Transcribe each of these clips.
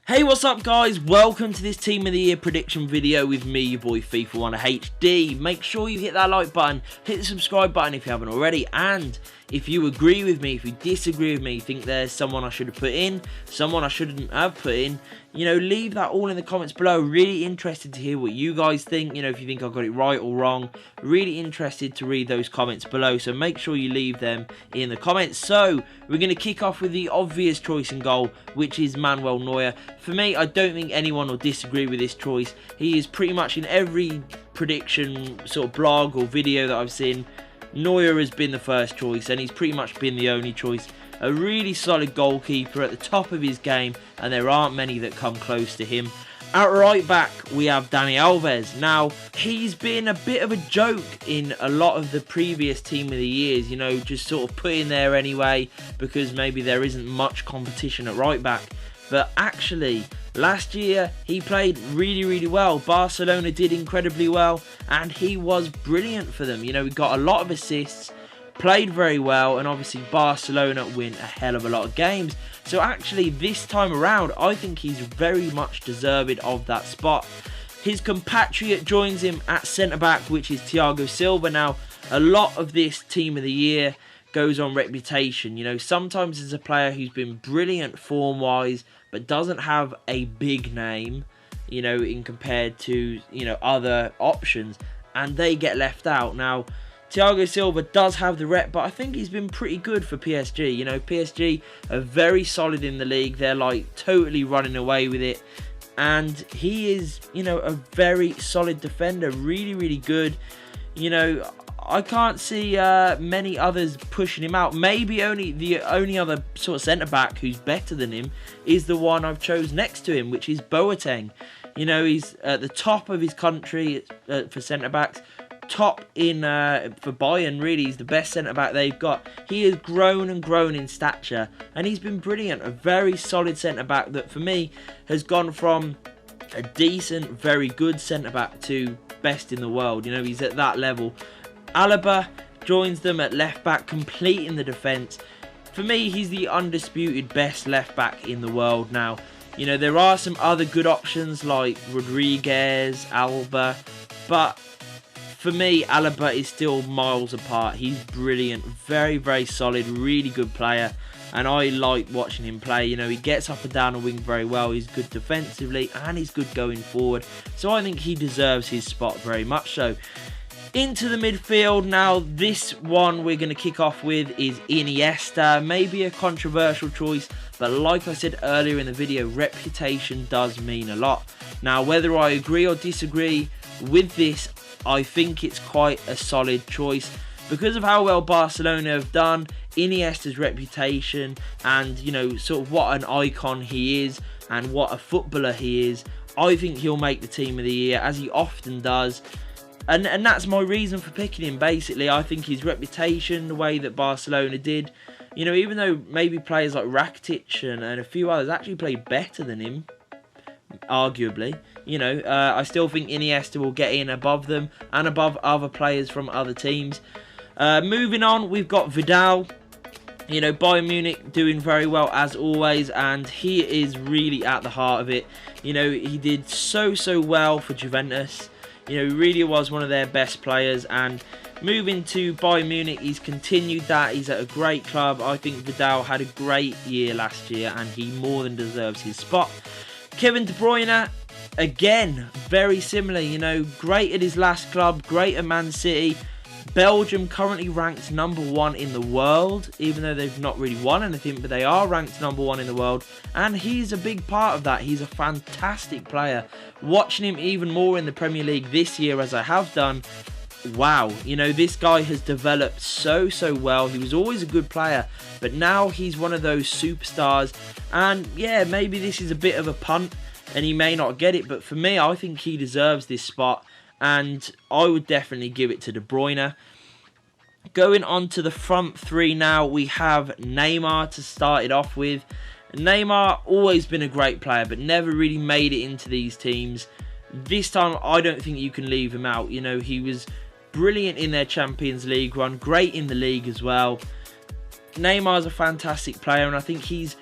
Hey, what's up guys? Welcome to this Team of the Year prediction video with me, your boy FIFA1 HD. Make sure you hit that like button, hit the subscribe button if you haven't already, and if you agree with me, if you disagree with me, think there's someone I should have put in, someone I shouldn't have put in, you know, leave that all in the comments below. Really interested to hear what you guys think, you know, if you think I got it right or wrong. Really interested to read those comments below, so make sure you leave them in the comments. So, we're going to kick off with the obvious choice in goal, which is Manuel Neuer. For me, I don't think anyone will disagree with this choice. He is pretty much in every prediction sort of blog or video that I've seen. Neuer has been the first choice, and he's pretty much been the only choice. A really solid goalkeeper at the top of his game, and there aren't many that come close to him. At right back, we have Dani Alves. Now, he's been a bit of a joke in a lot of the previous Team of the Years, you know, just sort of put in there anyway, because maybe there isn't much competition at right back. But actually, last year, he played really well. Barcelona did incredibly well, and he was brilliant for them. You know, he got a lot of assists, played very well, and obviously Barcelona win a hell of a lot of games. So actually, this time around, I think he's very much deserved of that spot. His compatriot joins him at centre-back, which is Thiago Silva. Now, a lot of this Team of the Year goes on reputation. You know, sometimes there's a player who's been brilliant form-wise, but doesn't have a big name, you know, in compared to, you know, other options, and they get left out. Now, Thiago Silva does have the rep, but I think he's been pretty good for PSG. You know, PSG are very solid in the league. They're like totally running away with it. And he is, you know, a very solid defender. Really good. You know, I can't see many others pushing him out. Maybe the only other sort of centre-back who's better than him is the one I've chose next to him, which is Boateng. You know, he's at the top of his country for centre-backs. Top in for Bayern, really. He's the best centre-back they've got. He has grown and grown in stature, and he's been brilliant. A very solid centre-back that, for me, has gone from a decent, very good centre-back to best in the world. You know, he's at that level. Alaba joins them at left-back, completing the defence. For me, he's the undisputed best left-back in the world now. You know, there are some other good options like Rodriguez, Alba, but for me, Alaba is still miles apart. He's brilliant, very solid, really good player, and I like watching him play. You know, he gets up and down the wing very well. He's good defensively, and he's good going forward. So I think he deserves his spot very much so. Into the midfield now, this one we're going to kick off with is Iniesta. Maybe a controversial choice, but like I said earlier in the video, reputation does mean a lot. Now, whether I agree or disagree with this, I think it's quite a solid choice. Because of how well Barcelona have done, Iniesta's reputation, and, you know, sort of what an icon he is and what a footballer he is, I think he'll make the Team of the Year, as he often does. And that's my reason for picking him, basically. I think his reputation, the way that Barcelona did, you know, even though maybe players like Rakitic and a few others actually played better than him, arguably, you know, I still think Iniesta will get in above them and above other players from other teams. Moving on, we've got Vidal. You know, Bayern Munich doing very well as always, and he is really at the heart of it. You know, he did so well for Juventus. You know, he really was one of their best players, and moving to Bayern Munich, he's continued that. He's at a great club. I think Vidal had a great year last year, and he more than deserves his spot. Kevin De Bruyne, again, very similar. You know, great at his last club, great at Man City. Belgium currently ranked #1 in the world, even though they've not really won anything, but they are ranked #1 in the world, and he's a big part of that. He's a fantastic player. Watching him even more in the Premier League this year, as I have done, wow, you know, this guy has developed so well. He was always a good player, but now he's one of those superstars, and yeah, maybe this is a bit of a punt, and he may not get it, but for me, I think he deserves this spot, and I would definitely give it to De Bruyne. Going on to the front three now, we have Neymar to start it off with. Neymar, always been a great player, but never really made it into these teams. This time, I don't think you can leave him out. You know, he was brilliant in their Champions League run, great in the league as well. Neymar's a fantastic player, and I think he's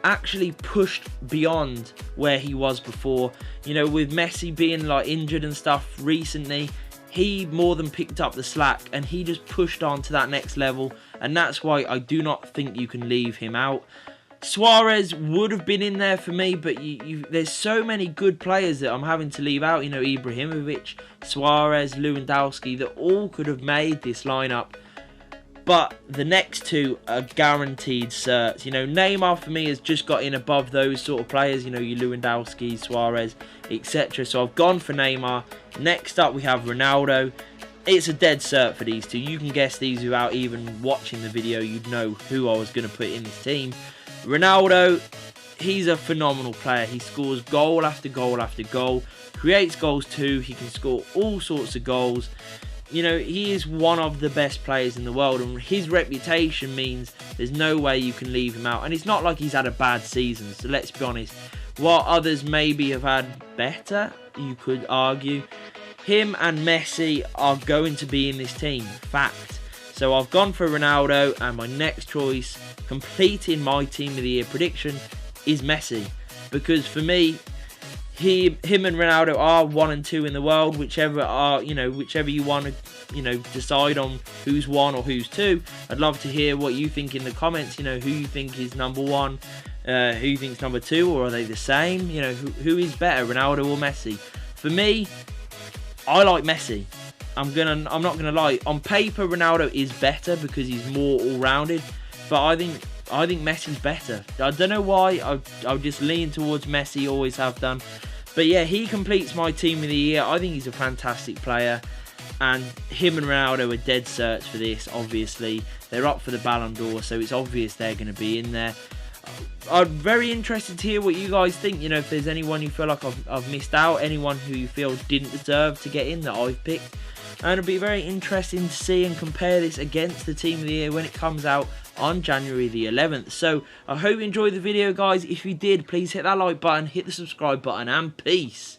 actually pushed beyond where he was before. You know, with Messi being like injured and stuff recently, he more than picked up the slack and he just pushed on to that next level, and that's why I do not think you can leave him out. Suarez would have been in there for me, but there's so many good players that I'm having to leave out. You know, Ibrahimovic, Suarez, Lewandowski, that all could have made this lineup. But the next two are guaranteed certs. You know, Neymar for me has just got in above those sort of players. You know, your Lewandowski, Suarez, etc. So I've gone for Neymar. Next up we have Ronaldo. It's a dead cert for these two. You can guess these without even watching the video. You'd know who I was going to put in this team. Ronaldo, he's a phenomenal player. He scores goal after goal after goal. Creates goals too. He can score all sorts of goals. You know, he is one of the best players in the world, and his reputation means there's no way you can leave him out. And it's not like he's had a bad season, so let's be honest. While others maybe have had better, you could argue, him and Messi are going to be in this team. Fact. So I've gone for Ronaldo, and my next choice, completing my Team of the Year prediction, is Messi. Because for me, him and Ronaldo are 1 and 2 in the world, whichever you want to, decide on who's 1 or who's 2. I'd love to hear what you think in the comments. You know, who you think is number 1, who you think's number 2, or are they the same? You know, who is better, Ronaldo or Messi? For me, I like Messi. I'm not gonna lie. On paper, Ronaldo is better because he's more all-rounded, but I think Messi's better. I don't know why. I'll just lean towards Messi, always have done. But yeah, he completes my Team of the Year. I think he's a fantastic player, and him and Ronaldo are dead certs for this. Obviously, they're up for the Ballon d'Or, so it's obvious they're going to be in there. I'm very interested to hear what you guys think. You know, if there's anyone you feel like I've missed out, anyone who you feel didn't deserve to get in that I've picked. And it'll be very interesting to see and compare this against the Team of the Year when it comes out on January the 11th. So I hope you enjoyed the video, guys. If you did, please hit that like button, hit the subscribe button, and peace.